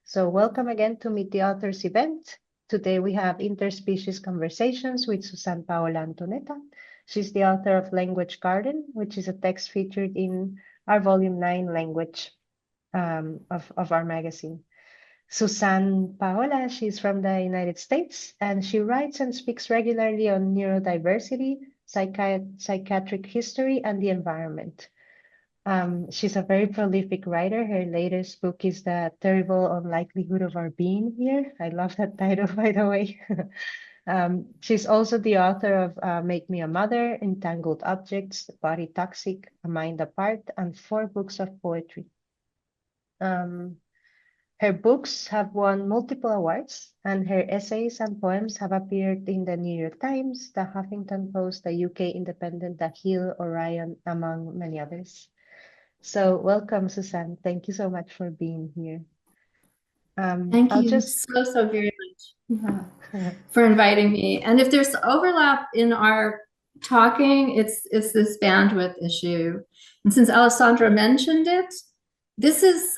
So welcome again to Meet the Authors event. Today we have Interspecies Conversations with Susanne Paola Antonetta. She's the author of Language Garden, which is a text featured in our Volume 9 language of our magazine. Susanne Paola, she's from the United States, and she writes and speaks regularly on neurodiversity, psychiatric history, and the environment. She's a very prolific writer. Her latest book is The Terrible Unlikelihood of Our Being Here. I love that title, by the way. She's also the author of Make Me a Mother, Entangled Objects, Body Toxic, A Mind Apart, and 4 books of poetry. Her books have won multiple awards, and her essays and poems have appeared in the New York Times, the Huffington Post, the UK Independent, the Hill, Orion, among many others. So welcome, Susanne. Thank you so much for being here. Thank you so very much for inviting me. And if there's overlap in our talking, it's this bandwidth issue. And since Alessandra mentioned it, this is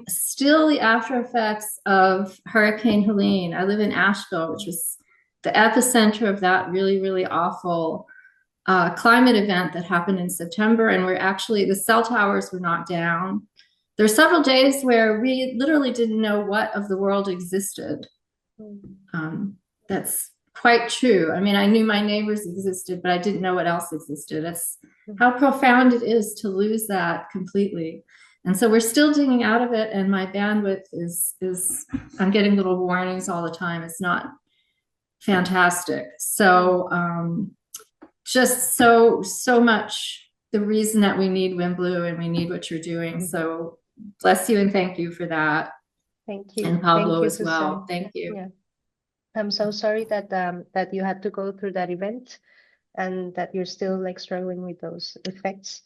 still the after effects of Hurricane Helene. I live in Asheville, which was the epicenter of that really, really awful climate event that happened in September. And the cell towers were knocked down. There were several days where we literally didn't know what of the world existed. That's quite true. I mean, I knew my neighbors existed, but I didn't know what else existed. That's how profound it is to lose that completely. And so we're still digging out of it. And my bandwidth is I'm getting little warnings all the time. It's not fantastic. So just so much the reason that we need Wimblu and we need what you're doing. So bless you and thank you for that. Thank you. And Pablo thank you, as well. Susanne. Thank you. Yeah. I'm so sorry that that you had to go through that event and that you're still like struggling with those effects.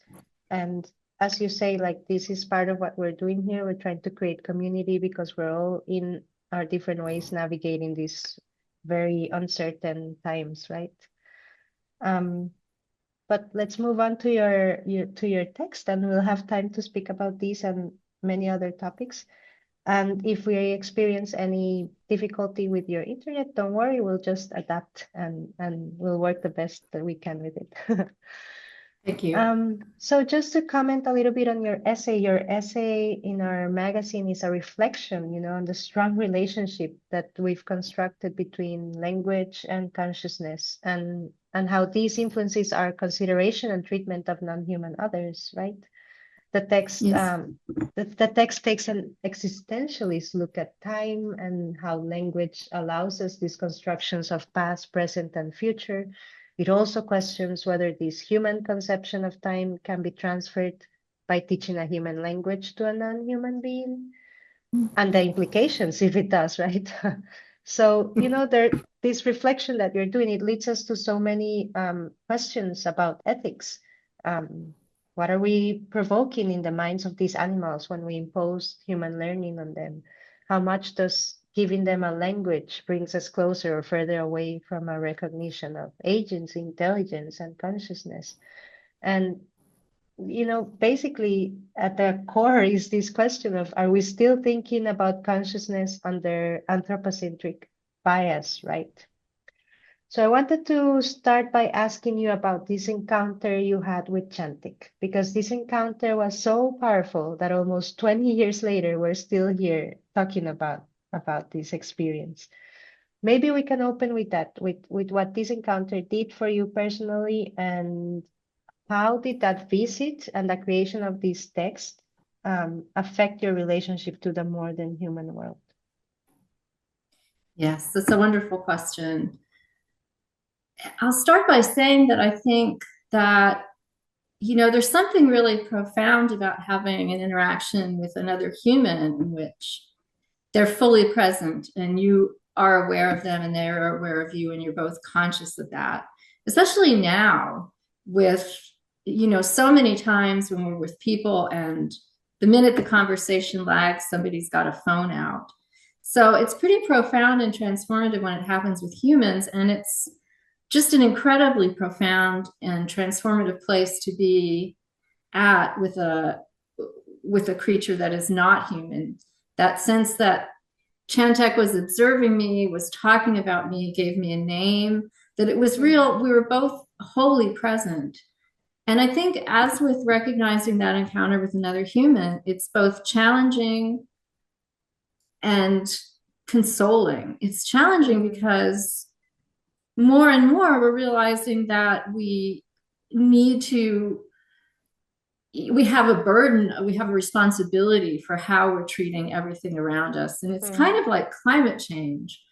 And as you say, like this is part of what we're doing here. We're trying to create community because we're all in our different ways navigating these very uncertain times, right? But let's move on to your text, and we'll have time to speak about these and many other topics. And if we experience any difficulty with your internet, don't worry, we'll just adapt and we'll work the best that we can with it. Thank you. So just to comment a little bit on your essay in our magazine is a reflection, on the strong relationship that we've constructed between language and consciousness and how these influences our consideration and treatment of non-human others, right? The text, yes. the text takes an existentialist look at time and how language allows us these constructions of past, present, and future. It also questions whether this human conception of time can be transferred by teaching a human language to a non-human being, and the implications if it does, right? So, this reflection that you're doing, it leads us to so many questions about ethics. What are we provoking in the minds of these animals when we impose human learning on them? How much does giving them a language brings us closer or further away from a recognition of agency, intelligence, and consciousness? And, basically at the core is this question of, are we still thinking about consciousness under anthropocentric bias, right? So I wanted to start by asking you about this encounter you had with Chantek, because this encounter was so powerful that almost 20 years later, we're still here talking about this experience. Maybe we can open with that, with what this encounter did for you personally, and how did that visit and the creation of this text affect your relationship to the more than human world? Yes, that's a wonderful question. I'll start by saying that I think that, there's something really profound about having an interaction with another human in which they're fully present and you are aware of them and they're aware of you and you're both conscious of that. Especially now with, so many times when we're with people and the minute the conversation lags, somebody's got a phone out. So it's pretty profound and transformative when it happens with humans. And it's just an incredibly profound and transformative place to be at with a creature that is not human. That sense that Chantek was observing me, was talking about me, gave me a name, that it was real. We were both wholly present. And I think, as with recognizing that encounter with another human, it's both challenging and consoling. It's challenging because more and more we're realizing that need to we have a burden, we have a responsibility for how we're treating everything around us. And it's kind of like climate change.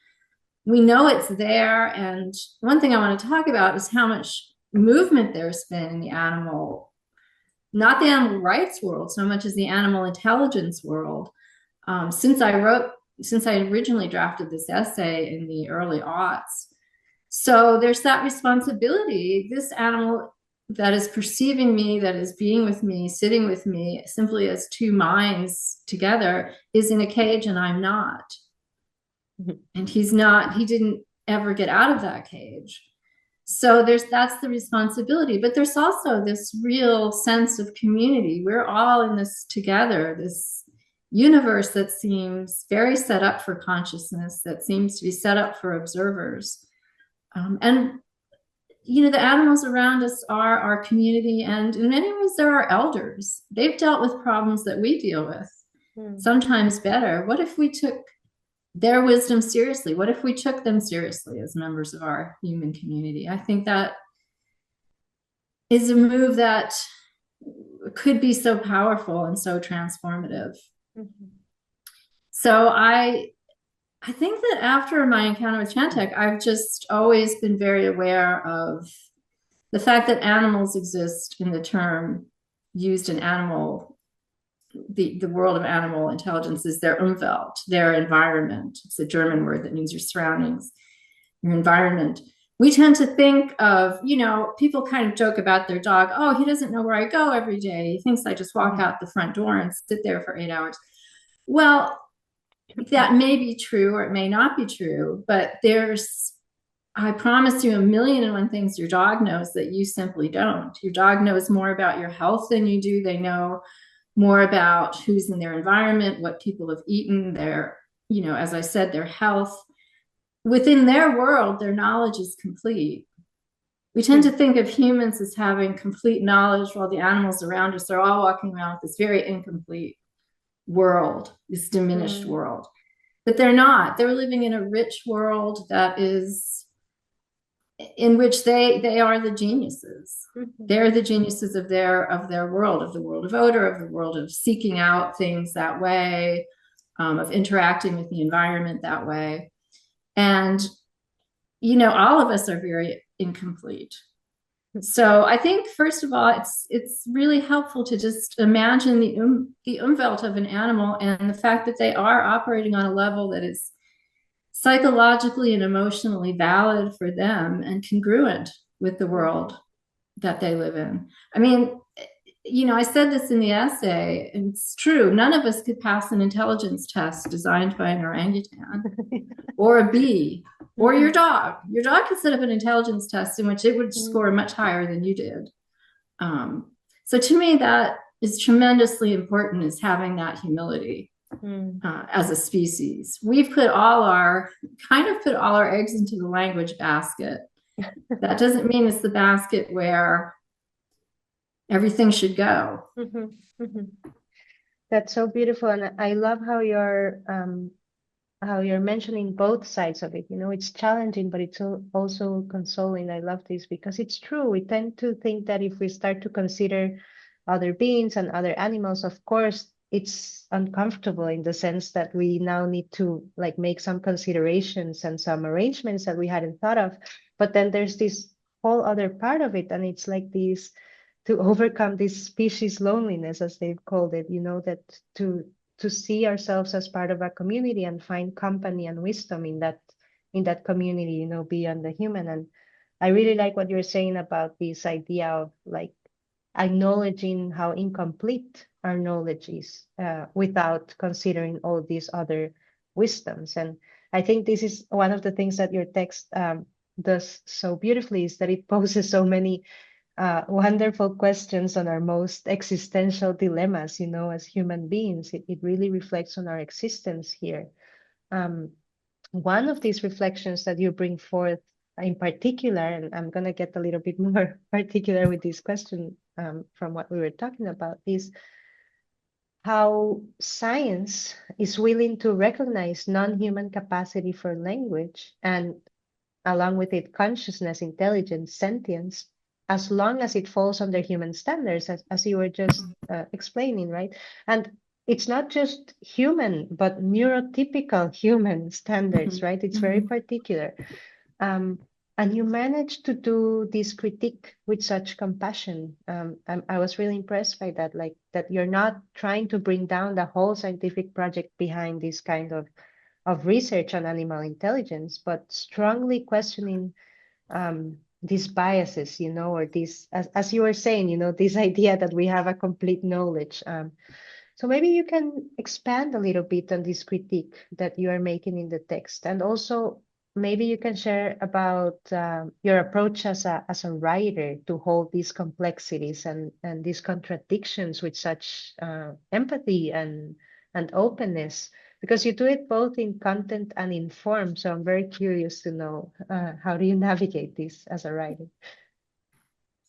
We know it's there. And one thing I want to talk about is how much movement there's been in the animal, not the animal rights world so much as the animal intelligence world. Since I originally drafted this essay in the early aughts. So there's that responsibility. This animal that is perceiving me, that is being with me, sitting with me, simply as two minds together, is in a cage and I'm not. And he's not, he didn't ever get out of that cage. So that's the responsibility. But there's also this real sense of community. We're all in this together, this universe that seems very set up for consciousness, that seems to be set up for observers. And the animals around us are our community, and in many ways they're our elders. They've dealt with problems that we deal with, sometimes better. What if we took their wisdom seriously? What if we took them seriously as members of our human community? I think that is a move that could be so powerful and so transformative. So I think that after my encounter with Chantek, I've just always been very aware of the fact that animals exist in the term used in the world of animal intelligence is their Umwelt, their environment. It's a German word that means your surroundings, your environment. We tend to think of, people kind of joke about their dog. Oh, he doesn't know where I go every day. He thinks I just walk out the front door and sit there for 8 hours. Well, that may be true or it may not be true, but I promise you 1,000,001 things your dog knows that you simply don't. Your dog knows more about your health than you do. They know more about who's in their environment, what people have eaten, as I said, their health. Within their world, their knowledge is complete. We tend to think of humans as having complete knowledge while the animals around us are all walking around with this very incomplete world, this diminished world. But they're not. They're living in a rich world in which they are the geniuses. They're the geniuses of their world, of the world of odor, of the world of seeking out things that way, of interacting with the environment that way. And, all of us are very incomplete. So I think, first of all, it's really helpful to just imagine the Umwelt of an animal and the fact that they are operating on a level that is psychologically and emotionally valid for them and congruent with the world that they live in. I mean, I said this in the essay, and it's true. None of us could pass an intelligence test designed by an orangutan or a bee or your dog. Your dog could set up an intelligence test in which it would score much higher than you did. So to me, that is tremendously important, is having that humility. As a species, we've put all our eggs into the language basket. That doesn't mean it's the basket where everything should go. That's so beautiful, and I love how you're mentioning both sides of it. It's challenging, but it's also consoling. I love this because it's true. We tend to think that if we start to consider other beings and other animals, of course, it's uncomfortable in the sense that we now need to make some considerations and some arrangements that we hadn't thought of. But then there's this whole other part of it, and it's like this, to overcome this species loneliness, as they've called it, that to see ourselves as part of a community and find company and wisdom in that community, beyond the human. And I really like what you're saying about this idea of acknowledging how incomplete our knowledge is without considering all these other wisdoms. And I think this is one of the things that your text does so beautifully, is that it poses so many wonderful questions on our most existential dilemmas, as human beings. It really reflects on our existence here. one of these reflections that you bring forth in particular, and I'm going to get a little bit more particular with this question from what we were talking about, is how science is willing to recognize non-human capacity for language and along with it consciousness, intelligence, sentience, as long as it falls under human standards, as you were just explaining, right? And it's not just human, but neurotypical human standards, right? It's very particular. And you managed to do this critique with such compassion. I was really impressed by that, like that you're not trying to bring down the whole scientific project behind this kind of research on animal intelligence, but strongly questioning these biases, you know, or this, as you were saying, you know, this idea that we have a complete knowledge. So maybe you can expand a little bit on this critique that you are making in the text, and also maybe you can share about your approach as a writer to hold these complexities and these contradictions with such empathy and openness, because you do it both in content and in form. So I'm very curious to know how do you navigate this as a writer?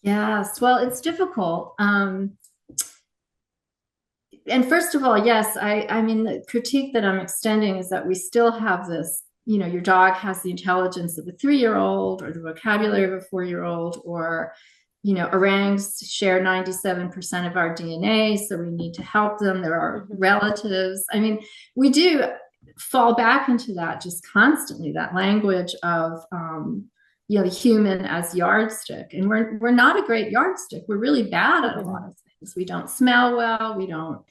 Yes, well, it's difficult. And first of all, yes, I mean, the critique that I'm extending is that we still have this, you know, your dog has the intelligence of a 3-year-old or the vocabulary of a 4-year-old, or, you know, orangs share 97% of our DNA, so we need to help them. There are relatives. I mean, we do fall back into that just constantly, that language of, you know, the human as yardstick. And we're not a great yardstick. We're really bad at a lot of things. We don't smell well. We don't,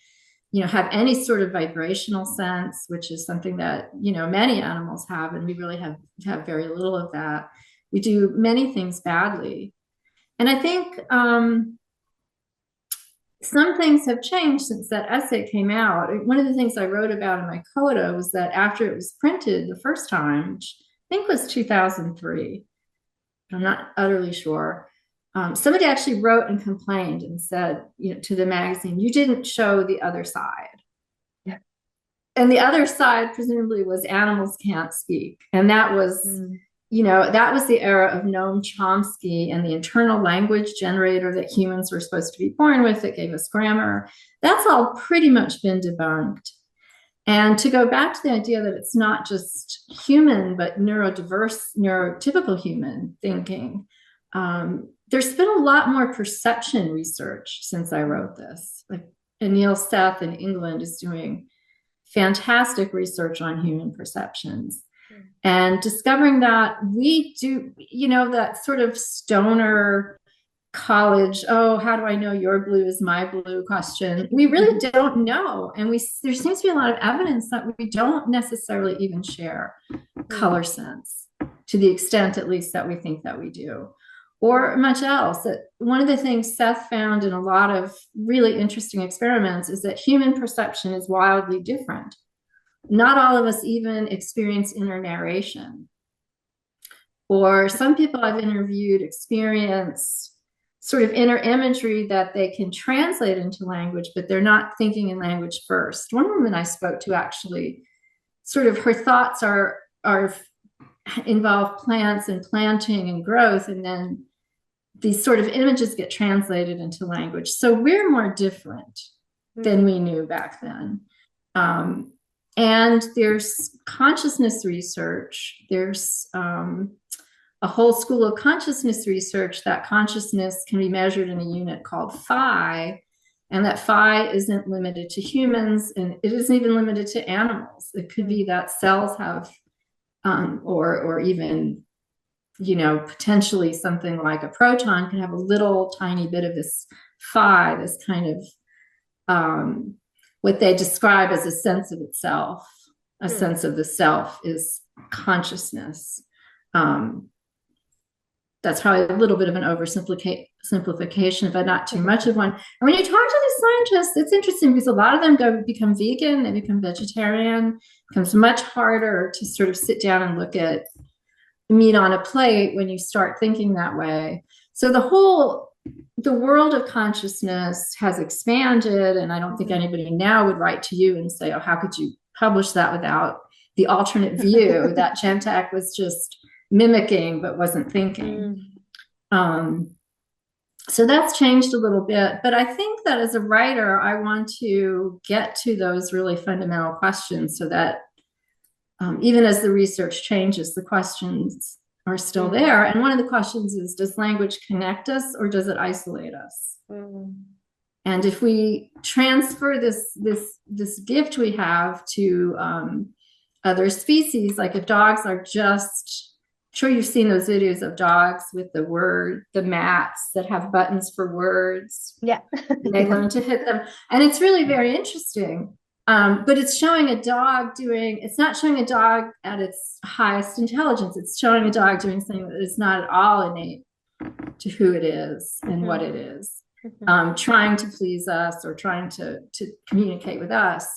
you know, have any sort of vibrational sense, which is something that, you know, many animals have, and we really have very little of that. We do many things badly. And I think some things have changed since that essay came out. One of the things I wrote about in my coda was that after it was printed the first time, which I think was 2003, I'm not utterly sure, somebody actually wrote and complained and said, you know, to the magazine, you didn't show the other side. Yeah. And the other side presumably was animals can't speak. And that was, you know, that was the era of Noam Chomsky and the internal language generator that humans were supposed to be born with that gave us grammar. That's all pretty much been debunked. And to go back to the idea that it's not just human, but neurodiverse, neurotypical human thinking, there's been a lot more perception research since I wrote this. Like Anil Seth in England is doing fantastic research on human perceptions and discovering that we do, you know, that sort of stoner college, oh, how do I know your blue is my blue question? We really don't know. And there seems to be a lot of evidence that we don't necessarily even share color sense to the extent, at least, that we think that we do, or much else. That one of the things Seth found in a lot of really interesting experiments is that human perception is wildly different. Not all of us even experience inner narration. Or some people I've interviewed experience sort of inner imagery that they can translate into language, but they're not thinking in language first. One woman I spoke to actually, sort of her thoughts are involve plants and planting and growth, and then these sort of images get translated into language. So we're more different than we knew back then. And there's consciousness research. There's a whole school of consciousness research that consciousness can be measured in a unit called phi, and that phi isn't limited to humans, and it isn't even limited to animals. It could be that cells have, or even, you know, potentially something like a proton can have a little tiny bit of this phi, this kind of what they describe as a sense of itself. A sense of the self is consciousness. That's probably a little bit of an oversimplification, but not too much of one. And when you talk to the scientists, it's interesting because a lot of them become vegan, they become vegetarian. It becomes much harder to sort of sit down and look at meat on a plate when you start thinking that way. So the world of consciousness has expanded, and I don't think anybody now would write to you and say, oh, how could you publish that without the alternate view that Chantek was just mimicking but wasn't thinking. So that's changed a little bit, but I think that as a writer, I want to get to those really fundamental questions so that even as the research changes, the questions are still there. And one of the questions is, does language connect us or does it isolate us? And if we transfer this gift we have to other species, like if dogs are just, I'm sure you've seen those videos of dogs with the mats that have buttons for words. Yeah. They learn to hit them. And it's really very interesting. But it's showing a dog it's not showing a dog at its highest intelligence. It's showing a dog doing something that is not at all innate to who it is and what it is. Trying to please us or trying to communicate with us.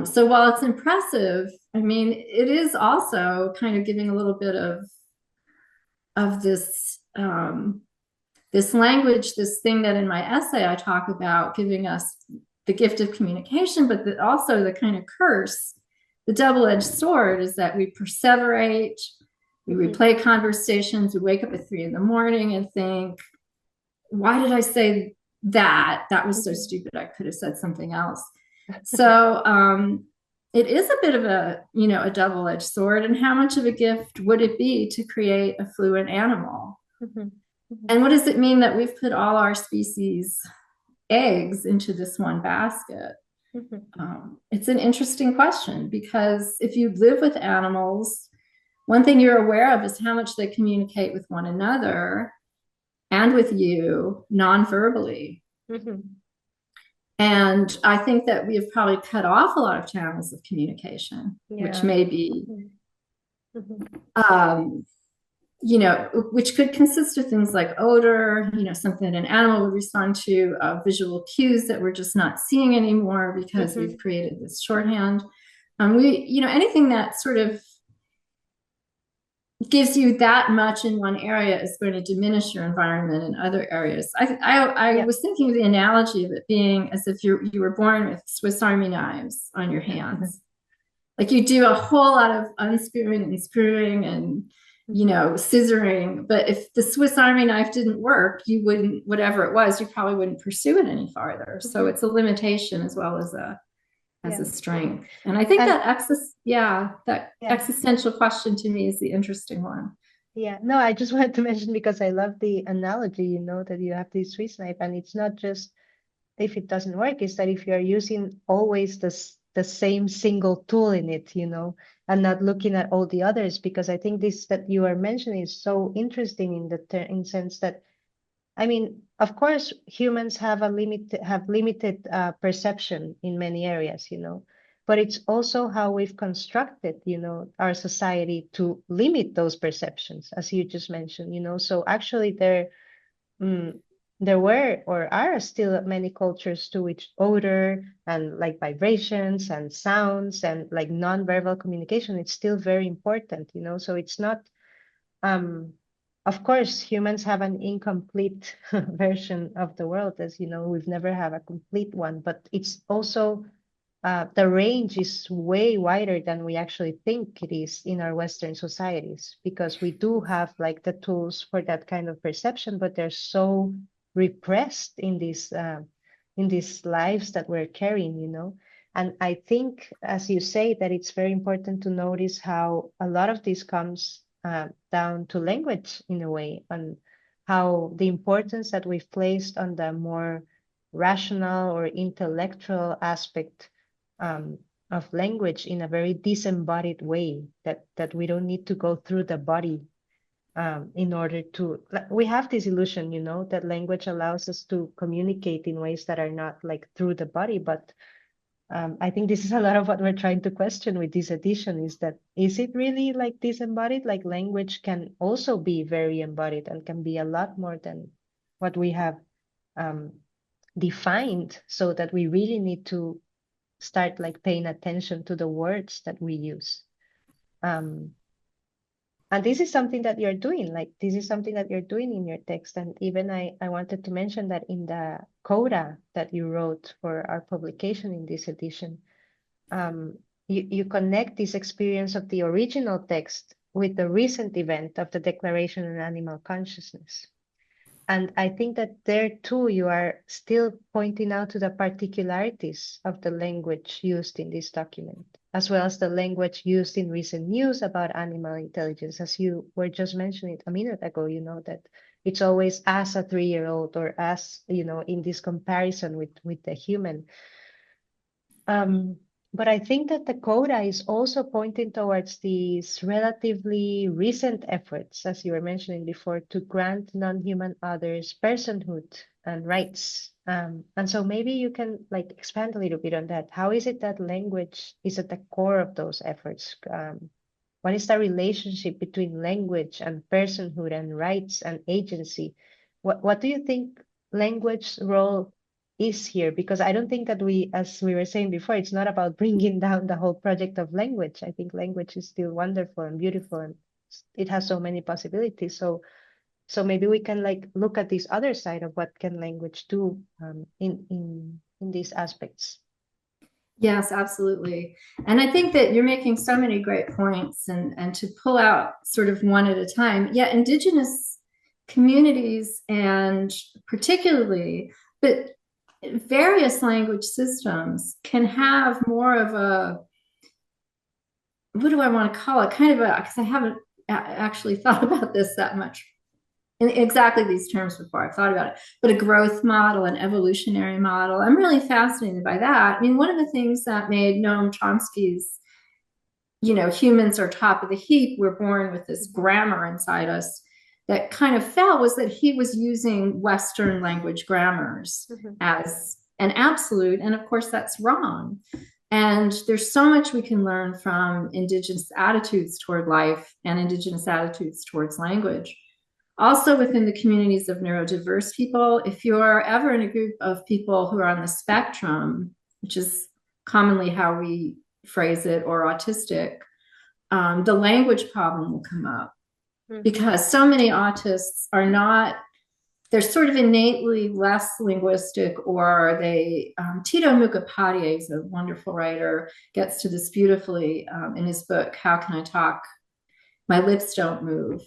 So while it's impressive, I mean, it is also kind of giving a little bit of this this language, this thing that in my essay I talk about, giving us the gift of communication, but also the kind of curse, the double-edged sword is that we perseverate, we replay conversations, we wake up at 3 a.m. and think, why did I say that? That was so stupid. I could have said something else. So it is a bit of a double-edged sword. And how much of a gift would it be to create a fluent animal? And what does it mean that we've put all our species eggs into this one basket? It's an interesting question, because if you live with animals, one thing you're aware of is how much they communicate with one another and with you non-verbally. And I think that we have probably cut off a lot of channels of communication, which may be, which could consist of things like odor, something an animal would respond to, visual cues that we're just not seeing anymore because we've created this shorthand. Anything that sort of gives you that much in one area is going to diminish your environment in other areas. I was thinking of the analogy of it being as if you were born with Swiss Army knives on your hands. Like you do a whole lot of unscrewing and screwing and scissoring, but if the Swiss Army knife didn't work, you wouldn't, whatever it was, you probably wouldn't pursue it any farther. So it's a limitation as well as a strength. And I think that existential question to me is the interesting one. Yeah, no, I just wanted to mention, because I love the analogy, that you have this Swiss knife, and it's not just if it doesn't work, it's that if you're using always the same single tool in it, and not looking at all the others, because I think this that you are mentioning is so interesting in the sense that, I mean, of course, humans have limited perception in many areas, but it's also how we've constructed, our society to limit those perceptions, as you just mentioned, So actually, there were or are still many cultures to which odor and like vibrations and sounds and like nonverbal communication, it's still very important, So it's not. Of course, humans have an incomplete version of the world, as you know, we've never had a complete one, but it's also the range is way wider than we actually think it is in our Western societies, because we do have like the tools for that kind of perception, but they're so repressed in these lives that we're carrying. And I think, as you say, that it's very important to notice how a lot of this comes down to language in a way, and how the importance that we've placed on the more rational or intellectual aspect of language in a very disembodied way, that we don't need to go through the body in order to, we have this illusion, that language allows us to communicate in ways that are not like through the body, but I think this is a lot of what we're trying to question with this edition, is it really like disembodied? Like language can also be very embodied and can be a lot more than what we have defined, so that we really need to start like paying attention to the words that we use. And this is something that you're doing, in your text. And even I wanted to mention that in the coda that you wrote for our publication in this edition, you connect this experience of the original text with the recent event of the Declaration on Animal Consciousness. And I think that there too, you are still pointing out to the particularities of the language used in this document, as well as the language used in recent news about animal intelligence. As you were just mentioning a minute ago, that it's always as a 3-year-old or as, in this comparison with the human. But I think that the coda is also pointing towards these relatively recent efforts, as you were mentioning before, to grant non-human others personhood and rights. And so maybe you can expand a little bit on that. How is it that language is at the core of those efforts? What is the relationship between language and personhood and rights and agency? What do you think language's role is here? Because I don't think that as we were saying before, it's not about bringing down the whole project of language. I think language is still wonderful and beautiful, and it has so many possibilities. So maybe we can look at this other side of what can language do in these aspects. Yes, absolutely. And I think that you're making so many great points, and to pull out sort of one at a time. Yeah, Indigenous communities, and particularly, but various language systems can have more of a, what do I want to call it? Kind of a, because I haven't actually thought about this that much in exactly these terms before. I've thought about it, but a growth model, an evolutionary model. I'm really fascinated by that. I mean, one of the things that made Noam Chomsky's, humans are top of the heap, we're born with this grammar inside us, that kind of fell, was that he was using Western language grammars as an absolute. And of course, that's wrong. And there's so much we can learn from Indigenous attitudes toward life and Indigenous attitudes towards language. Also, within the communities of neurodiverse people, if you're ever in a group of people who are on the spectrum, which is commonly how we phrase it, or autistic, the language problem will come up. Because so many autists are not, they're sort of innately less linguistic, or they, Tito Mukapati is a wonderful writer, gets to this beautifully in his book, How Can I Talk? My Lips Don't Move.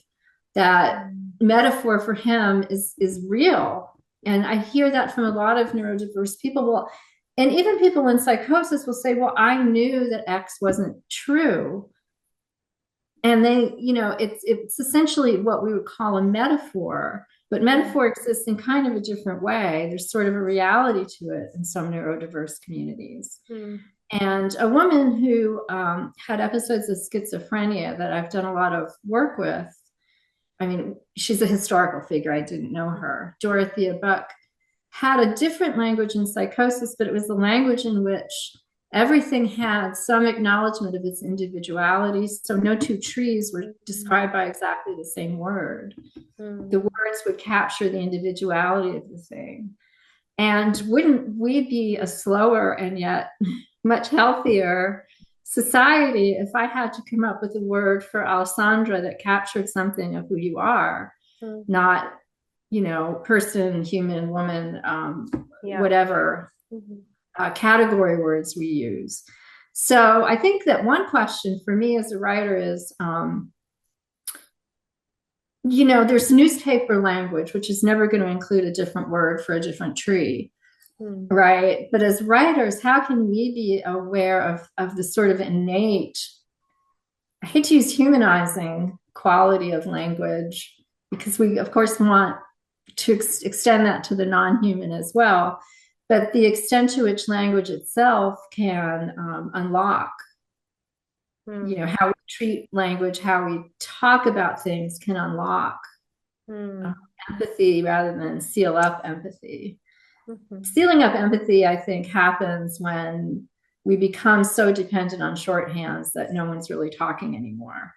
That metaphor for him is real. And I hear that from a lot of neurodiverse people. Well, and even people in psychosis will say, well, I knew that X wasn't true. And they, it's essentially what we would call a metaphor, but metaphor exists in kind of a different way. There's sort of a reality to it in some neurodiverse communities. And a woman who had episodes of schizophrenia that I've done a lot of work with, I mean, she's a historical figure, I didn't know her, Dorothea Buck, had a different language in psychosis, but it was the language in which everything had some acknowledgement of its individuality. So no two trees were described by exactly the same word. The words would capture the individuality of the thing. And wouldn't we be a slower and yet much healthier society if I had to come up with a word for Alessandra that captured something of who you are, not, person, human, woman, whatever category words we use. So I think that one question for me as a writer is, there's newspaper language, which is never going to include a different word for a different tree. Right. But as writers, how can we be aware of the sort of innate, I hate to use humanizing quality of language, because we, of course, want to extend that to the non-human as well. But the extent to which language itself can unlock, how we treat language, how we talk about things can unlock empathy rather than seal up empathy. Sealing up empathy, I think, happens when we become so dependent on shorthands that no one's really talking anymore.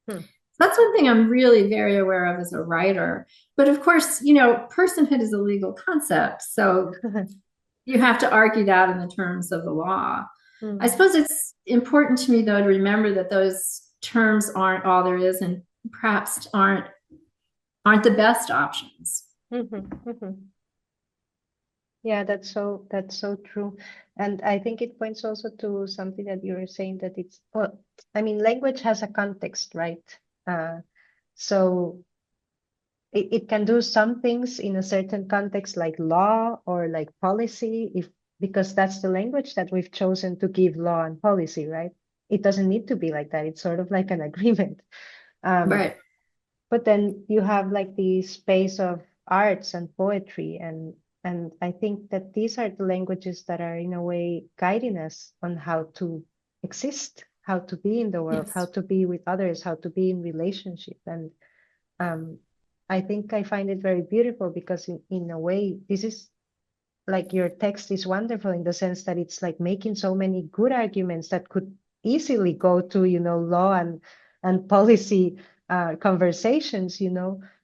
That's one thing I'm really very aware of as a writer. But of course, personhood is a legal concept. So you have to argue that in the terms of the law. I suppose it's important to me, though, to remember that those terms aren't all there is, and perhaps aren't the best options. Yeah, that's so true. And I think it points also to something that you were saying that it's, well, I mean, language has a context, right? Uh, so it can do some things in a certain context like law or like policy, if because that's the language that we've chosen to give law and policy, right? It doesn't need to be like that. It's sort of like an agreement. Um, Right. but then you have like the space of arts and poetry, and I think that these are the languages that are in a way guiding us on how to exist, how to be in the world, how Yes. to be with others, how to be in relationship. And um, I think I find it very beautiful because in a way, this is like your text is wonderful in the sense that it's like making so many good arguments that could easily go to, law and policy conversations,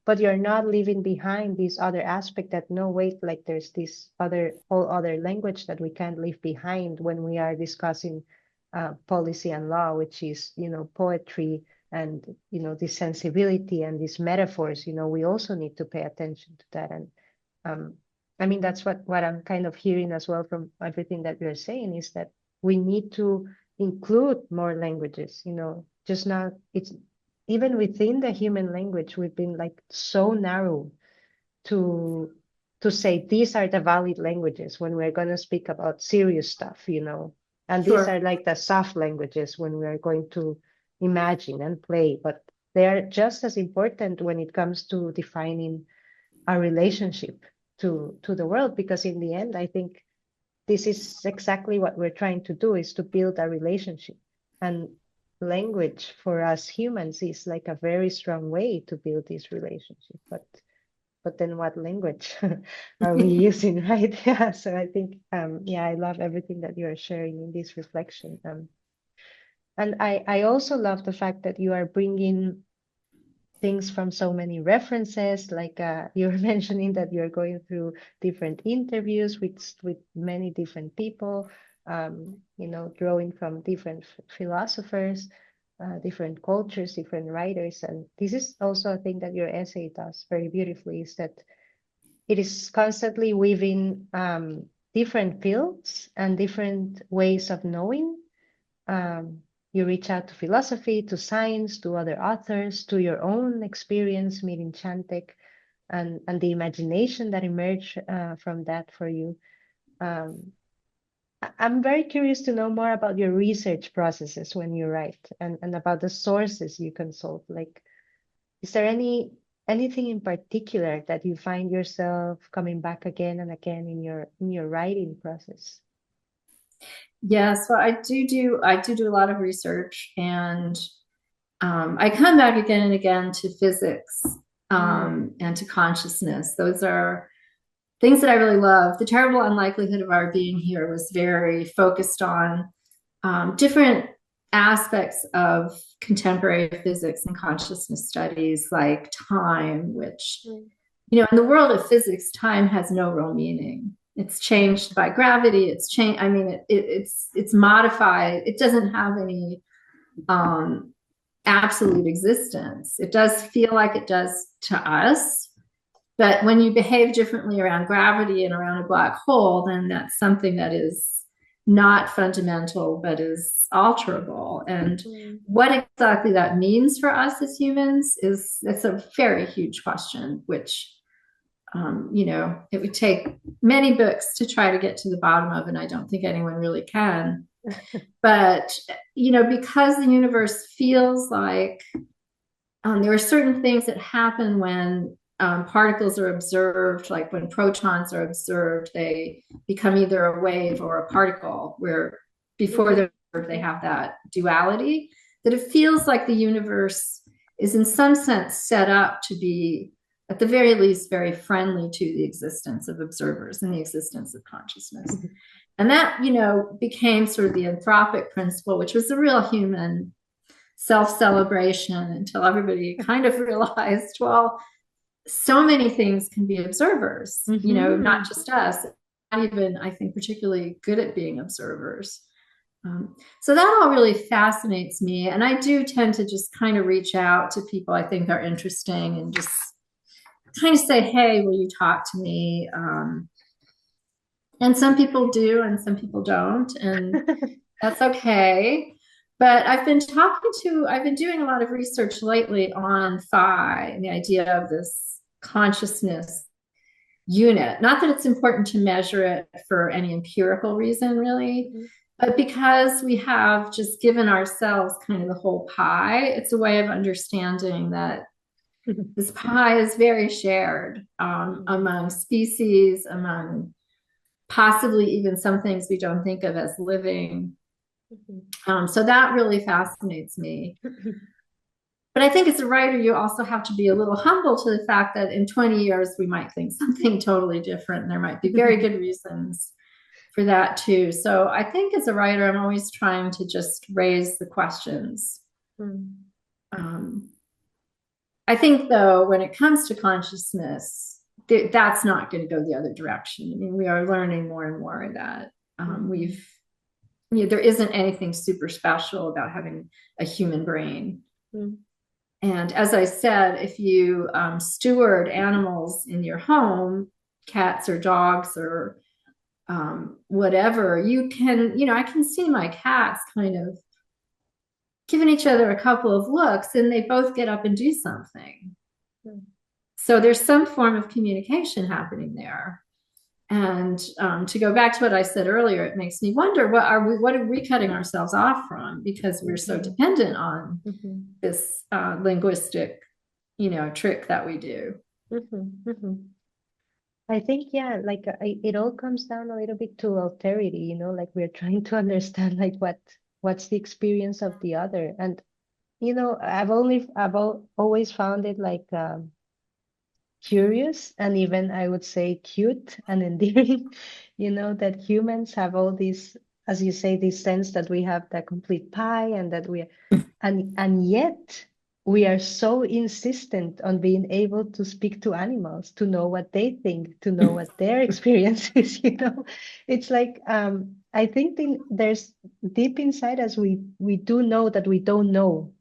but you're not leaving behind this other aspect that no, wait, like there's this other whole other language that we can't leave behind when we are discussing policy and law, which is, poetry and, this sensibility and these metaphors, we also need to pay attention to that. And um, I mean, that's what I'm kind of hearing as well from everything that you're saying is that we need to include more languages, just not, it's even within the human language, we've been like so narrow to to say these are the valid languages when we're going to speak about serious stuff, and these are Sure. like the soft languages when we are going to imagine and play, but they are just as important when it comes to defining our relationship to the world, because in the end I think this is exactly what we're trying to do, is to build a relationship. And language for us humans is like a very strong way to build this relationship, but then what language are we using, right? Yeah, so I think yeah, I love everything that you are sharing in this reflection. And I also love the fact that you are bringing things from so many references, like you're mentioning that you're going through different interviews with many different people, drawing from different philosophers, different cultures, different writers. And this is also a thing that your essay does very beautifully, is that it is constantly weaving different fields and different ways of knowing. You reach out to philosophy, to science, to other authors, to your own experience meeting Chantek, and the imagination that emerged from that for you. Um, I'm very curious to know more about your research processes when you write, and about the sources you consult. Like, is there anything in particular that you find yourself coming back again and again in your writing process? Yes, well, I do a lot of research, and I come back again and again to physics, Mm, and to consciousness. Those are things that I really love. The terrible unlikelihood of our being here was very focused on different aspects of contemporary physics and consciousness studies, like time, which, mm, in the world of physics, time has no real meaning. It's changed by gravity. It's changed. I mean, it's modified. It doesn't have any um, absolute existence. It does feel like it does to us, but when you behave differently around gravity and around a black hole, then that's something that is not fundamental, but is alterable. And mm. what exactly that means for us as humans is, it's a very huge question, which, it would take many books to try to get to the bottom of, and I don't think anyone really can. But, because the universe feels like there are certain things that happen when particles are observed, like when protons are observed, they become either a wave or a particle, where before they're observed, they have that duality, that it feels like the universe is in some sense set up to be, at the very least, very friendly to the existence of observers and the existence of consciousness. And that, became sort of the anthropic principle, which was the real human self-celebration, until everybody kind of realized, well, so many things can be observers, not Mhm. just us, not even, I think, particularly good at being observers. So that all really fascinates me. And I do tend to just kind of reach out to people I think are interesting and just kind of say, hey, will you talk to me? And some people do, and some people don't, and that's okay. But I've been doing a lot of research lately on phi and the idea of this consciousness unit. Not that it's important to measure it for any empirical reason, really, Mhm. but because we have just given ourselves kind of the whole pie, it's a way of understanding that this pie is very shared among species, among possibly even some things we don't think of as living. So that really fascinates me. But I think as a writer, you also have to be a little humble to the fact that in 20 years, we might think something totally different. And there might be very good reasons for that too. So I think as a writer, I'm always trying to just raise the questions. Um, I think, though, when it comes to consciousness, that's not going to go the other direction. I mean, we are learning more and more that there isn't anything super special about having a human brain. And as I said, if you steward animals in your home, cats or dogs or whatever, I can see my cats kind of giving each other a couple of looks and they both get up and do something. So there's some form of communication happening there. And to go back to what I said earlier, it makes me wonder what are we cutting ourselves off from because we're so dependent on this linguistic, trick that we do. I think, yeah, like it all comes down a little bit to alterity, like we're trying to understand like what's the experience of the other. And, always found it like curious and even I would say cute and endearing, that humans have all these, as you say, this sense that we have the complete pie and that and yet we are so insistent on being able to speak to animals, to know what they think, to know what their experience is, It's like I think there's deep inside us we do know that we don't know,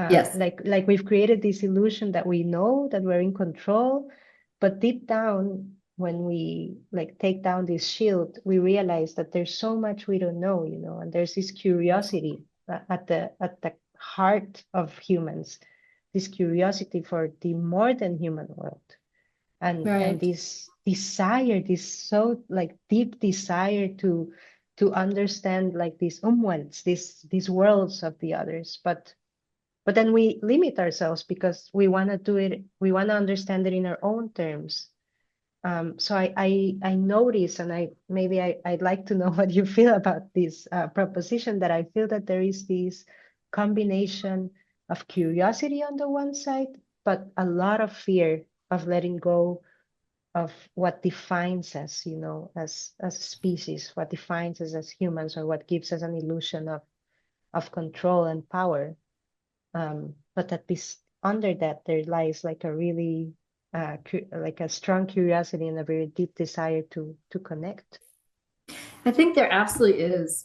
Yes. like we've created this illusion that we know that we're in control, but deep down when we like take down this shield, we realize that there's so much we don't know, and there's this curiosity at the heart of humans, this curiosity for the more than human world, and Right. this desire, this so like deep desire to understand like these umwelts, these worlds of the others, but then we limit ourselves because we want to do it, we want to understand it in our own terms. So I notice, and I'd like to know what you feel about this proposition, that I feel that there is this combination of curiosity on the one side, but a lot of fear of letting go of what defines us, as a species, what defines us as humans, or what gives us an illusion of control and power. But under that, there lies like a really like a strong curiosity and a very deep desire to connect. I think there absolutely is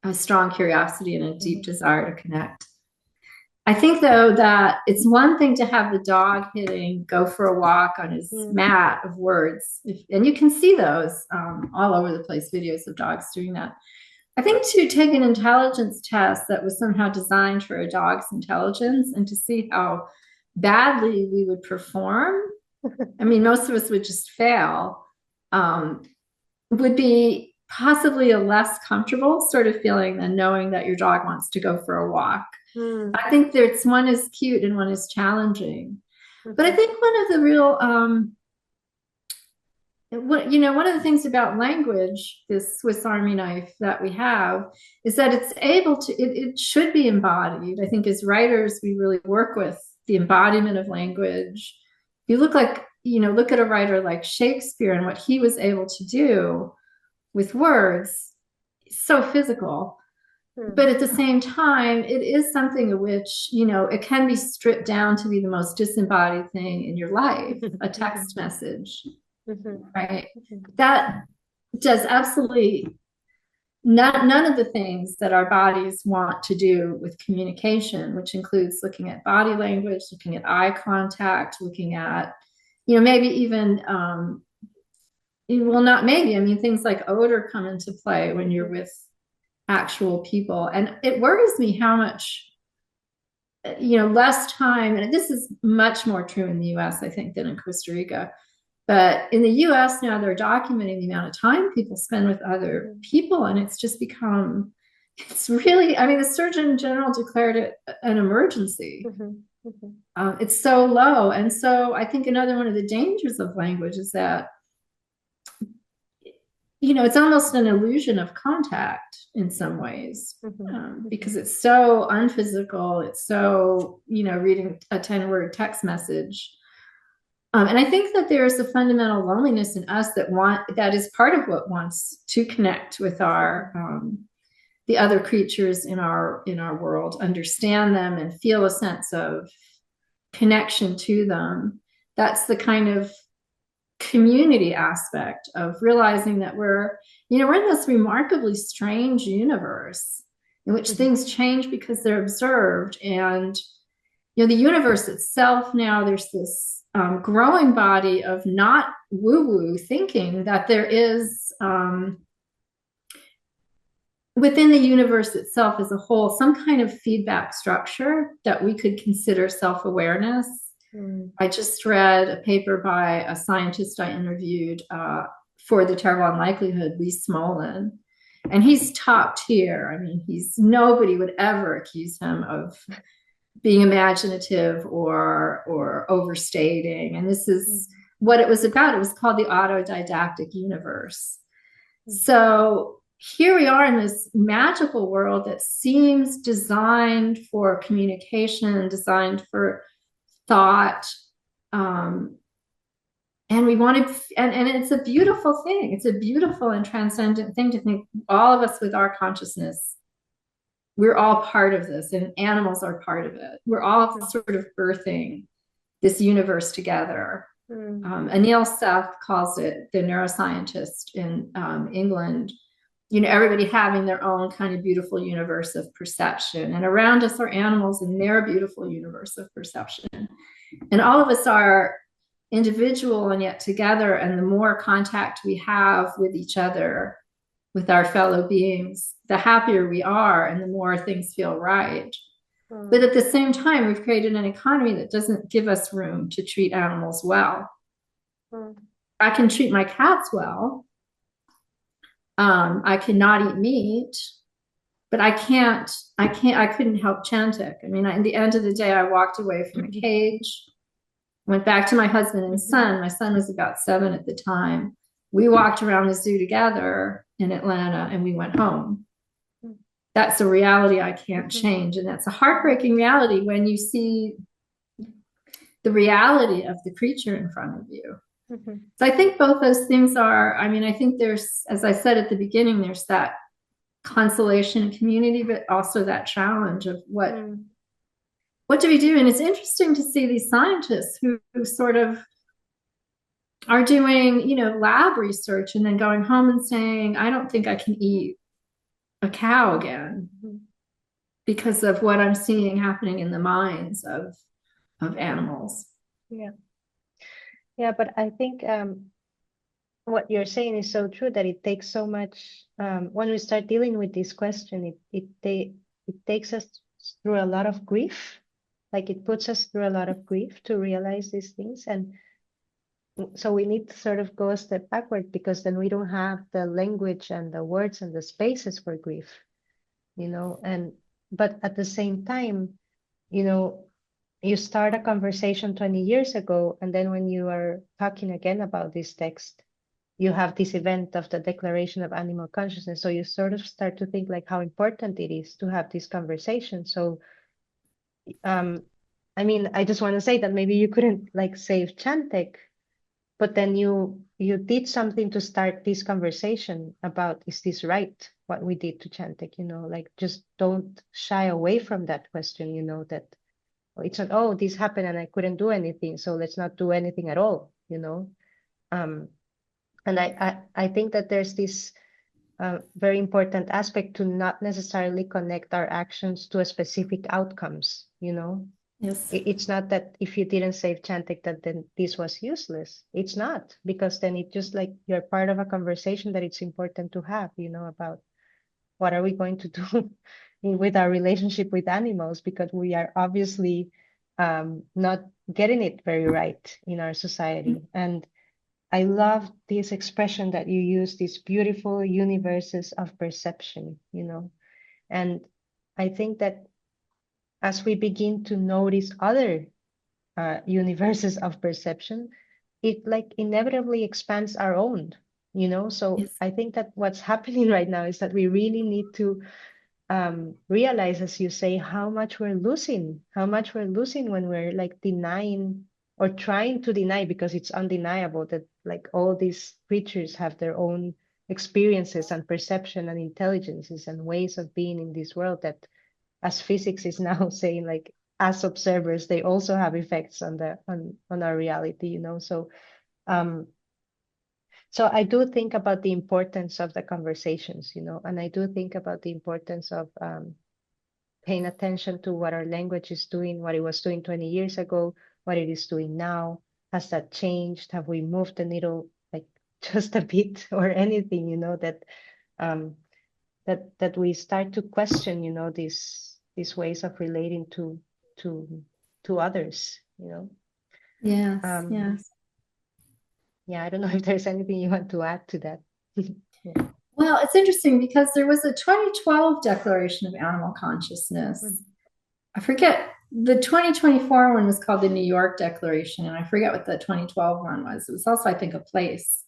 a strong curiosity and a deep desire to connect. I think, though, that it's one thing to have the dog hitting go for a walk on his mat of words. And you can see those all over the place, videos of dogs doing that. I think to take an intelligence test that was somehow designed for a dog's intelligence and to see how badly we would perform, I mean, most of us would just fail, would be possibly a less comfortable sort of feeling than knowing that your dog wants to go for a walk. I think there's one is cute and one is challenging. But I think one of the real one of the things about language, this Swiss Army knife that we have, is that it's able to, it should be embodied. I think as writers, we really work with the embodiment of language. You look at a writer like Shakespeare and what he was able to do with words, so physical. But at the same time, it is something in which, it can be stripped down to be the most disembodied thing in your life, a text message. Right. That does absolutely none of the things that our bodies want to do with communication, which includes looking at body language, looking at eye contact, looking at, maybe even well, not maybe. I mean, things like odor come into play when you're with actual people. And it worries me how much, less time, and this is much more true in the US, I think, than in Costa Rica. But in the US now, they're documenting the amount of time people spend with other people. And it's just become, it's really, I mean, the Surgeon General declared it an emergency. It's so low. And so I think another one of the dangers of language is that, it's almost an illusion of contact in some ways, because it's so unphysical. It's so, reading a 10-word text message. And I think that there is a fundamental loneliness in us that is part of what wants to connect with the other creatures in our world, understand them, and feel a sense of connection to them. That's the kind of community aspect of realizing that we're in this remarkably strange universe in which things change because they're observed. And the universe itself, now there's this growing body of not woo-woo thinking that there is within the universe itself as a whole some kind of feedback structure that we could consider self-awareness. I just read a paper by a scientist I interviewed for The Terrible Unlikelihood, Lee Smolin, and he's top tier. I mean, nobody would ever accuse him of being imaginative or overstating. And this is what it was about. It was called the autodidactic universe. So here we are in this magical world that seems designed for communication, designed for thought. And we want to, and it's a beautiful thing. It's a beautiful and transcendent thing to think all of us with our consciousness, we're all part of this, and animals are part of it. We're all sort of birthing this universe together. Anil Seth calls it, the neuroscientist in England, everybody having their own kind of beautiful universe of perception. And around us are animals in their beautiful universe of perception. And all of us are individual and yet together. And the more contact we have with each other, with our fellow beings, the happier we are and the more things feel right. But at the same time, we've created an economy that doesn't give us room to treat animals well. I can treat my cats well. I cannot eat meat, but I couldn't help Chantek. I mean, at the end of the day, I walked away from a cage, went back to my husband and son. My son was about 7 at the time. We walked around the zoo together in Atlanta and we went home. That's a reality I can't change. And that's a heartbreaking reality when you see the reality of the creature in front of you. So I think both those things are, I mean, I think there's, as I said at the beginning, there's that consolation and community, but also that challenge of what do we do? And it's interesting to see these scientists who sort of are doing, lab research and then going home and saying, I don't think I can eat a cow again because of what I'm seeing happening in the minds of animals. Yeah, but I think what you're saying is so true, that it takes so much when we start dealing with this question, it takes us through a lot of grief. Like, it puts us through a lot of grief to realize these things. And so we need to sort of go a step backward, because then we don't have the language and the words and the spaces for grief, but at the same time, you start a conversation 20 years ago, and then when you are talking again about this text, you have this event of the Declaration of Animal Consciousness. So you sort of start to think like how important it is to have this conversation. So, I mean, I just want to say that maybe you couldn't like save Chantek, but then you did something to start this conversation about, is this right, what we did to Chantek, like, just don't shy away from that question, that it's not, oh, this happened and I couldn't do anything, so let's not do anything at all, and I think that there's this very important aspect to not necessarily connect our actions to a specific outcomes, Yes. It's not that if you didn't save Chantek that then this was useless. It's not, because then it just like you're part of a conversation that it's important to have, about what are we going to do with our relationship with animals, because we are obviously not getting it very right in our society. And I love this expression that you use, these beautiful universes of perception, and I think that as we begin to notice other universes of perception, it like inevitably expands our own, So Yes. I think that what's happening right now is that we really need to realize, as you say, how much we're losing when we're like denying or trying to deny, because it's undeniable that like all these creatures have their own experiences and perception and intelligences and ways of being in this world that, as physics is now saying, like as observers, they also have effects on on our reality, um so I do think about the importance of the conversations, and I do think about the importance of paying attention to what our language is doing, what it was doing 20 years ago, what it is doing now. Has that changed? Have we moved the needle like just a bit or anything, um, that we start to question, these ways of relating to to others. Yes. Um, Yes. yeah, I don't know if there's anything you want to add to that. Yeah. Well, it's interesting because there was a 2012 Declaration of Animal Consciousness. I forget, the 2024 one was called the New York Declaration, and I forget what the 2012 one was. It was also, I think, a place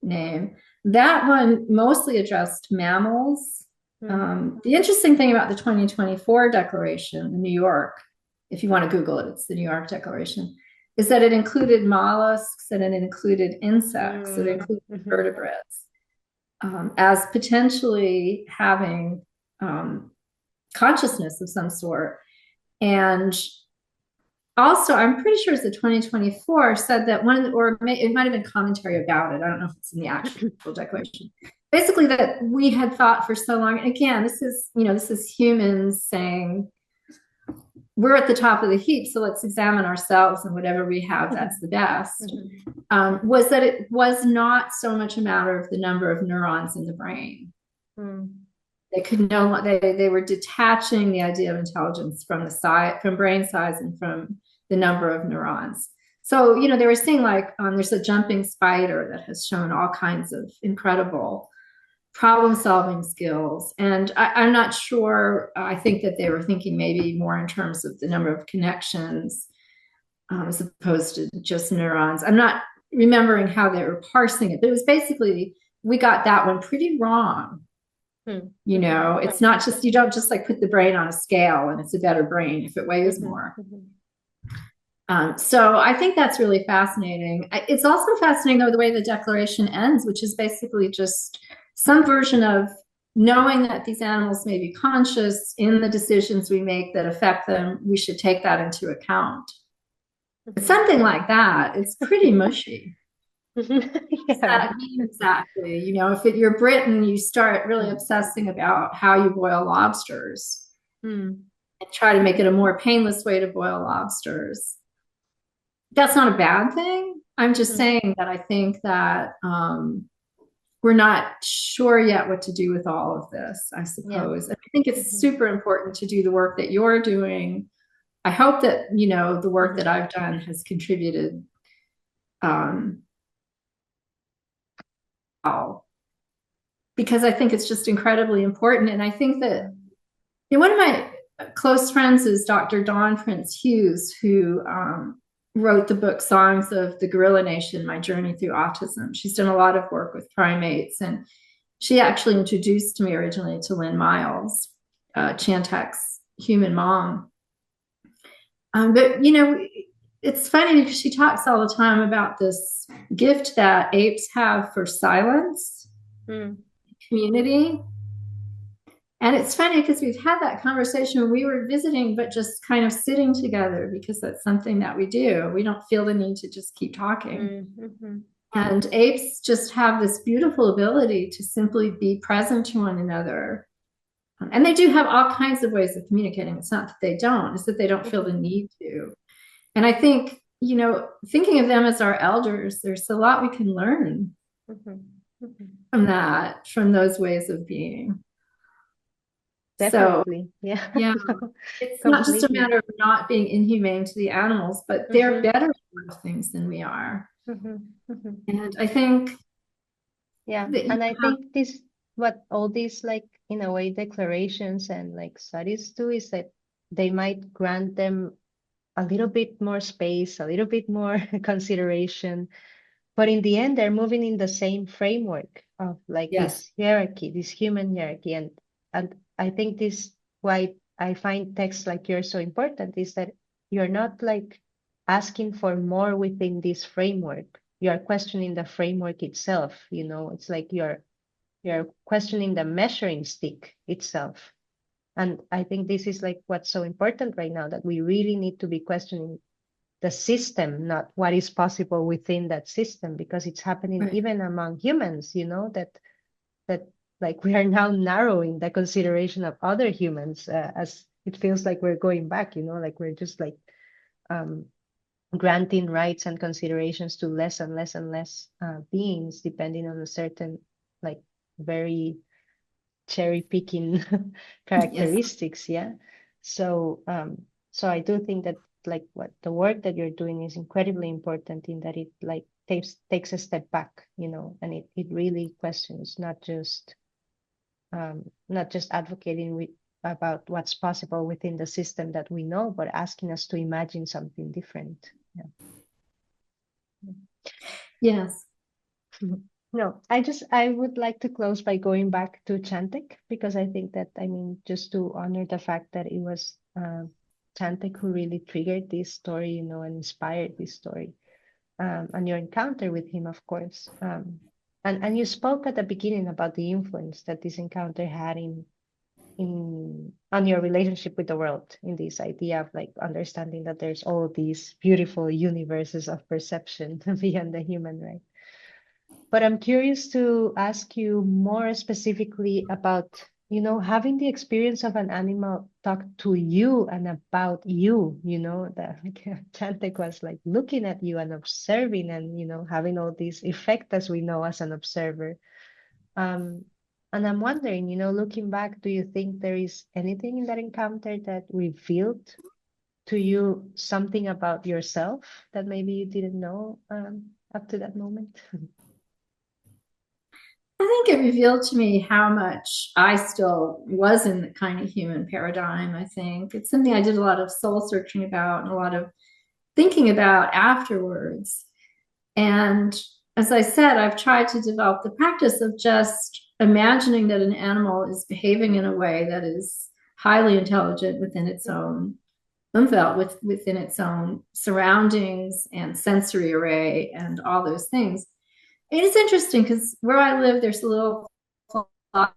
name. That one mostly addressed mammals. The interesting thing about the 2024 Declaration in New York, if you want to Google it, it's the New York Declaration, is that it included mollusks and it included insects, it included Mm-hmm. vertebrates, as potentially having consciousness of some sort. And also, I'm pretty sure it's the 2024 said that one of the, or it might have been commentary about it. I don't know if it's in the actual declaration. Basically, that we had thought for so long. Again, this is humans saying we're at the top of the heap, so let's examine ourselves and whatever we have, that's the best. Was that it was not so much a matter of the number of neurons in the brain. They could no, they were detaching the idea of intelligence from the size, from brain size, and from the number of neurons. So, they were saying like there's a jumping spider that has shown all kinds of incredible problem-solving skills. And I'm not sure. I think that they were thinking maybe more in terms of the number of connections as opposed to just neurons. I'm not remembering how they were parsing it, but it was basically, we got that one pretty wrong. It's not just, you don't just like put the brain on a scale and it's a better brain if it weighs more. So I think that's really fascinating. It's also fascinating, though, the way the declaration ends, which is basically just some version of knowing that these animals may be conscious in the decisions we make that affect them. We should take that into account. Something like that. It's pretty mushy. What that mean exactly? If you're Britain, you start really obsessing about how you boil lobsters and try to make it a more painless way to boil lobsters. That's not a bad thing. I'm just saying that I think that we're not sure yet what to do with all of this, I suppose. And I think it's super important to do the work that you're doing. I hope that, the work that I've done has contributed because I think it's just incredibly important. And I think that one of my close friends is Dr. Dawn Prince Hughes, who wrote the book Songs of the Gorilla Nation, My Journey Through Autism. She's done a lot of work with primates, and she actually introduced me originally to Lynn Miles, Chantek's human mom. But it's funny because she talks all the time about this gift that apes have for silence, community. And it's funny because we've had that conversation when we were visiting, but just kind of sitting together because that's something that we do. We don't feel the need to just keep talking. And apes just have this beautiful ability to simply be present to one another And they do have all kinds of ways of communicating. It's not that they don't, it's that they don't feel the Mhm. need to. And I think, thinking of them as our elders, there's a lot we can learn Mhm. Mhm. from that, from those ways of being. So, Definitely. Yeah. yeah, No, it's not just a completely. matter of not being inhumane to the animals, but they're Mhm. better at a lot of things than we are. Mhm. Mhm. And I think Yeah. that you And I have, think this, what all these like in a way declarations and like studies do is that they might grant them a little bit more space, a little bit more consideration. But in the end, they're moving in the same framework of like yes, this hierarchy, this human hierarchy. And I think this why I find texts like yours so important is that you're not like asking for more within this framework. You are questioning the framework itself, you know, it's like you're questioning the measuring stick itself. And I think this is like what's so important right now, that we really need to be questioning the system, not what is possible within that system, because it's happening right. even among humans, you know, that like we are now narrowing the consideration of other humans, as it feels like we're going back, you know, like we're just like um, granting rights and considerations to less and less and less beings, depending on a certain like very cherry picking Yes. characteristics. Yeah. So so I do think that like what the work that you're doing is incredibly important, in that it like takes a step back, you know, and it really questions not just advocating about what's possible within the system that we know, but asking us to imagine something different. Yeah. Yes. No, I would like to close by going back to Chantek, because I think that, I mean, just to honor the fact that it was Chantek who really triggered this story, you know, and inspired this story, and your encounter with him, of course. And you spoke at the beginning about the influence that this encounter had in on your relationship with the world, in this idea of like understanding that there's all these beautiful universes of perception beyond the human, right? But I'm curious to ask you more specifically about, you know, having the experience of an animal talk to you and about you, you know, that Chantek was like looking at you and observing and, you know, having all these effect as we know as an observer. Um, and I'm wondering, you know, looking back, do you think there is anything in that encounter that revealed to you something about yourself that maybe you didn't know up to that moment? I think it revealed to me how much I still was in the kind of human paradigm. I think it's something I did a lot of soul searching about and a lot of thinking about afterwards. And as I said, I've tried to develop the practice of just imagining that an animal is behaving in a way that is highly intelligent within its own within its own surroundings and sensory array and all those things. It is interesting because where I live, there's a little flock.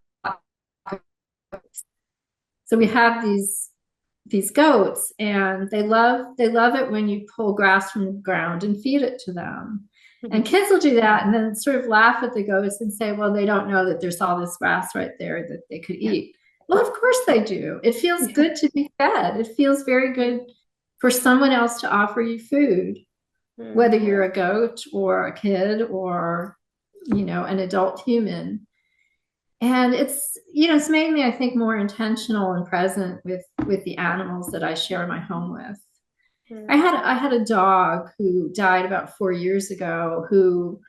So we have these goats, and they love it when you pull grass from the ground and feed it to them. And kids will do that and then sort of laugh at the goats and say, well, they don't know that there's all this grass right there that they could eat. Well, of course they do. It feels Yeah. good to be fed. It feels very good for someone else to offer you food, whether Mm. you're a goat or a kid or, an adult human. And it's made me, I think, more intentional and present with the animals that I share my home with. I Mm. had I had a dog who died about 4 years ago who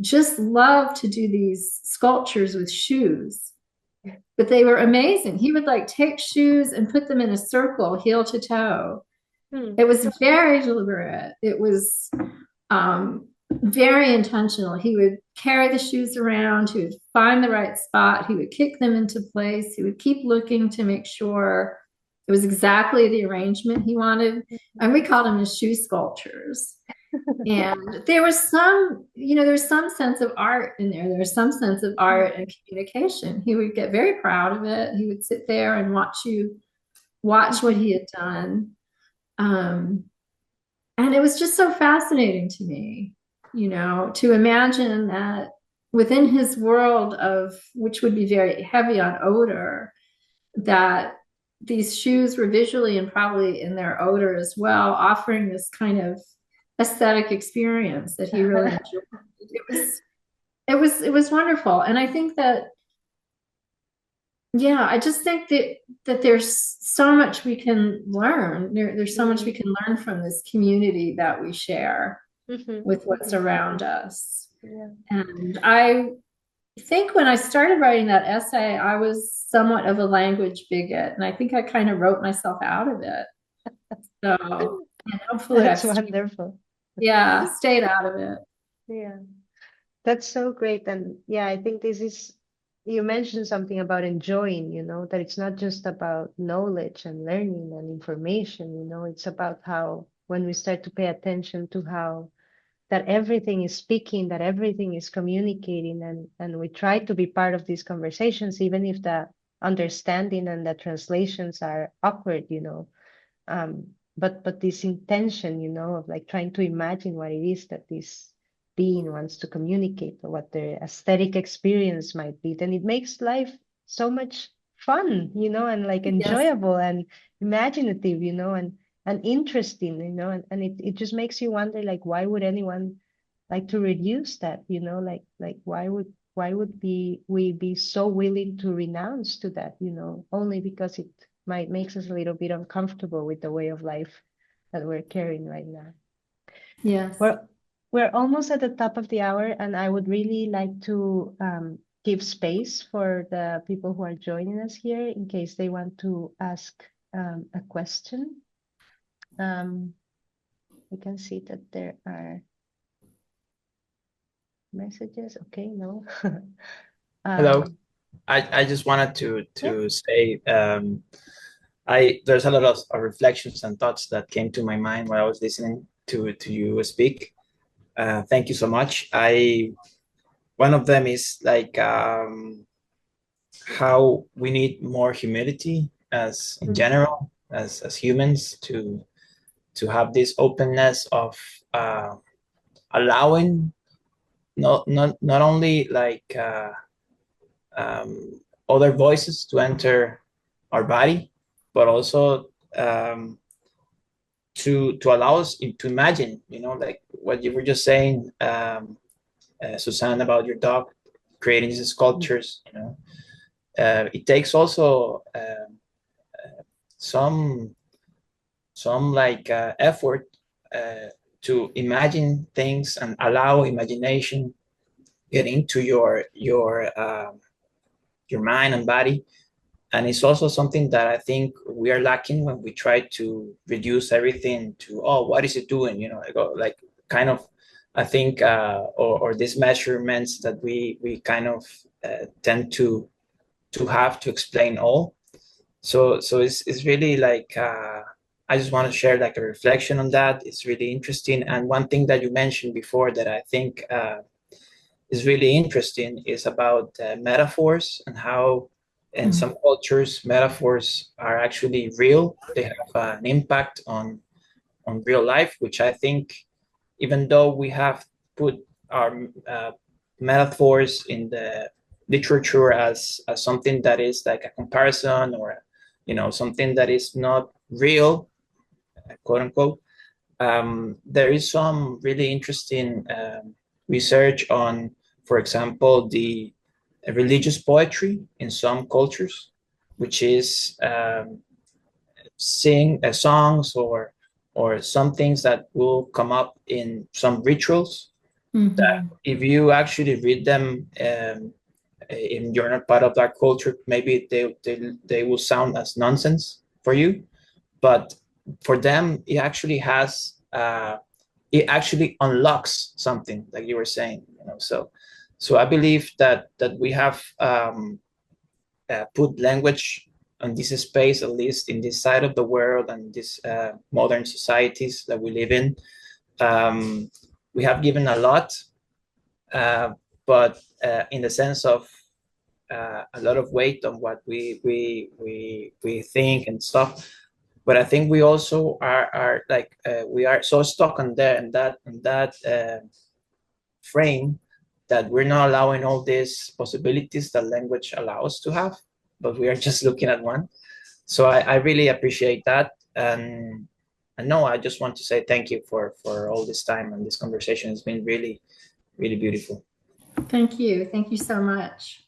just loved to do these sculptures with shoes, but they were amazing. He would like take shoes and put them in a circle, heel to toe. Mm. It was very deliberate. It was very intentional. He would carry the shoes around, he would find the right spot, he would kick them into place, he would keep looking to make sure it was exactly the arrangement he wanted. And we called them his shoe sculptures. And there was there's some sense of art in there. There's some sense of art and communication. He would get very proud of it. He would sit there and watch what he had done. Um, and it was just so fascinating to me, to imagine that within his world of which would be very heavy on odor, that these shoes were visually and probably in their odor as well, offering this kind of aesthetic experience that he really enjoyed. It was wonderful. And I think that, yeah, I just think that there's so much we can learn. There's so much we can learn from this community that we share with what's around us. Yeah. And I think when I started writing that essay, I was somewhat of a language bigot, and I think I kind of wrote myself out of it. So, and hopefully That's wonderful. stayed out of it. Yeah. That's so great. And yeah, I think this is, you mentioned something about enjoying, that it's not just about knowledge and learning and information, it's about how when we start to pay attention to how that everything is speaking, that everything is communicating, and we try to be part of these conversations, even if the understanding and the translations are awkward, but this intention, of like trying to imagine what it is that this being wants to communicate or what their aesthetic experience might be, then it makes life so much fun, and like Yes. enjoyable and imaginative, and interesting, and it just makes you wonder, like, why would anyone like to reduce that, like why would we be so willing to renounce to that, only because it might makes us a little bit uncomfortable with the way of life that we're carrying right now. Yes. We're almost at the top of the hour, and I would really like to give space for the people who are joining us here in case they want to ask a question. We can see that there are messages. Okay, no. Hello. I just wanted to say there's a lot of reflections and thoughts that came to my mind while I was listening to you speak. Thank you so much. One of them is like how we need more humility as in general as humans to have this openness of allowing not only like other voices to enter our body, but also to allow us to imagine, like what you were just saying, Susanne, about your dog creating these sculptures. It takes also some like effort to imagine things and allow imagination get into your mind and body. And it's also something that I think we are lacking when we try to reduce everything to, oh, what is it doing? Like kind of, I think, or these measurements that we kind of tend to have to explain all. So it's really like, I just want to share like a reflection on that. It's really interesting. And one thing that you mentioned before that I think is really interesting is about metaphors and how in some cultures metaphors are actually real. They have an impact on real life, which I think, even though we have put our metaphors in the literature as something that is like a comparison or something that is not real, quote unquote, there is some really interesting research on, for example, the religious poetry in some cultures, which is sing songs or some things that will come up in some rituals that if you actually read them in you're not part of that culture, maybe they will sound as nonsense for you, but for them it actually has it actually unlocks something, like you were saying, so I believe that we have put language on this space, at least in this side of the world and these modern societies that we live in. We have given a lot, but in the sense of a lot of weight on what we think and stuff. But I think we also are like we are so stuck on there and that frame that we're not allowing all these possibilities that language allows us to have. but we are just looking at one. So I really appreciate that. And no, I just want to say thank you for all this time, and this conversation has been really, really beautiful. Thank you. Thank you so much.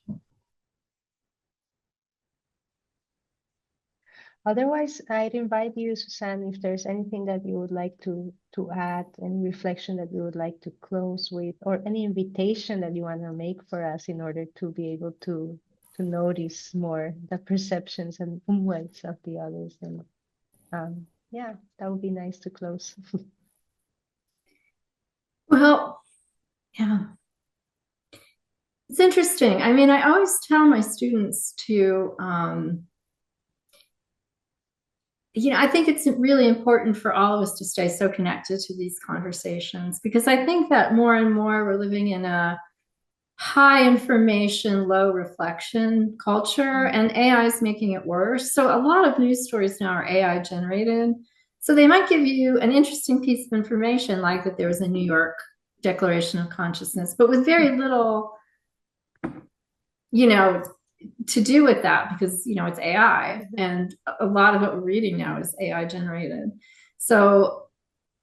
Otherwise, I'd invite you, Susanne, if there's anything that you would like to add, any reflection that you would like to close with, or any invitation that you want to make for us in order to be able to notice more the perceptions and umwelts of the others. And yeah, that would be nice to close. Well, yeah. It's interesting. I mean, I always tell my students to, I think it's really important for all of us to stay so connected to these conversations, because I think that more and more we're living in a high information, low reflection culture, and AI is making it worse. So a lot of news stories now are AI generated. So they might give you an interesting piece of information, like that there was a New York Declaration of Consciousness, but with very little, to do with that, because, it's AI, and a lot of what we're reading now is AI generated. So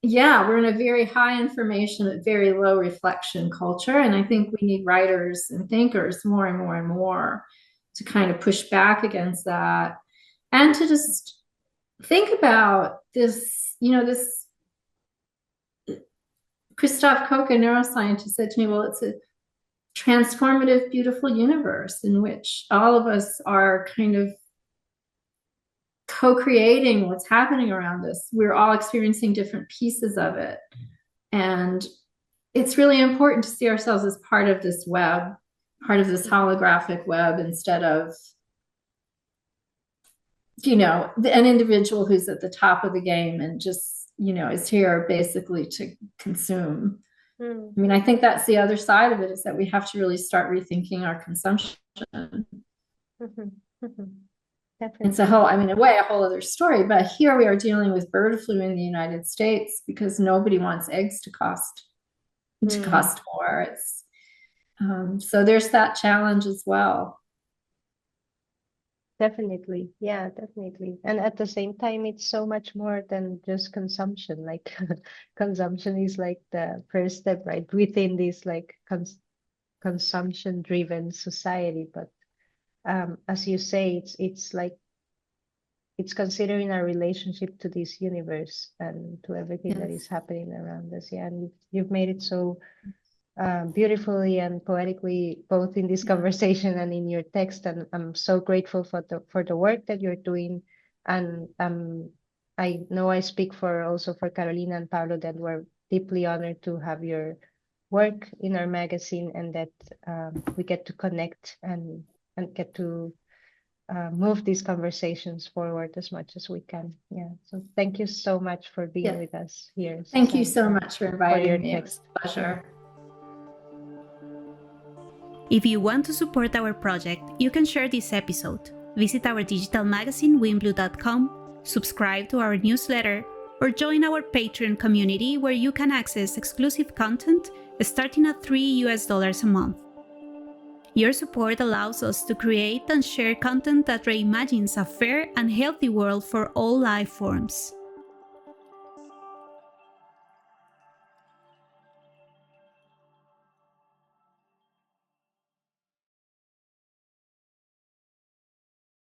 yeah, we're in a very high information but very low reflection culture. And I think we need writers and thinkers more and more and more to kind of push back against that, and to just think about this, this Christoph Koch, a neuroscientist, said to me, well, it's a transformative, beautiful universe in which all of us are kind of co-creating what's happening around us. We're all experiencing different pieces of it. And it's really important to see ourselves as part of this web, part of this holographic web, instead of, an individual who's at the top of the game and just, is here basically to consume. I mean, I think that's the other side of it, is that we have to really start rethinking our consumption. It's a whole other story. But here we are dealing with bird flu in the United States because nobody wants eggs to cost more. It's so there's that challenge as well. Definitely. Yeah, definitely. And at the same time, it's so much more than just consumption. Like consumption is like the first step, right? Within this like consumption driven society. But as you say, it's like, it's considering our relationship to this universe and to everything that is happening around us. Yeah, and you've made it so beautifully and poetically, both in this conversation and in your text. And I'm so grateful for the work that you're doing. And I know I speak also for Carolina and Pablo, that we're deeply honored to have your work in our magazine, and that we get to connect and get to move these conversations forward as much as we can. Yeah. So thank you so much for being with us here. Thank you so much for inviting me. Text. It was a pleasure. If you want to support our project, you can share this episode, visit our digital magazine wimblu.com, subscribe to our newsletter, or join our Patreon community, where you can access exclusive content starting at $3 a month. Your support allows us to create and share content that reimagines a fair and healthy world for all life forms.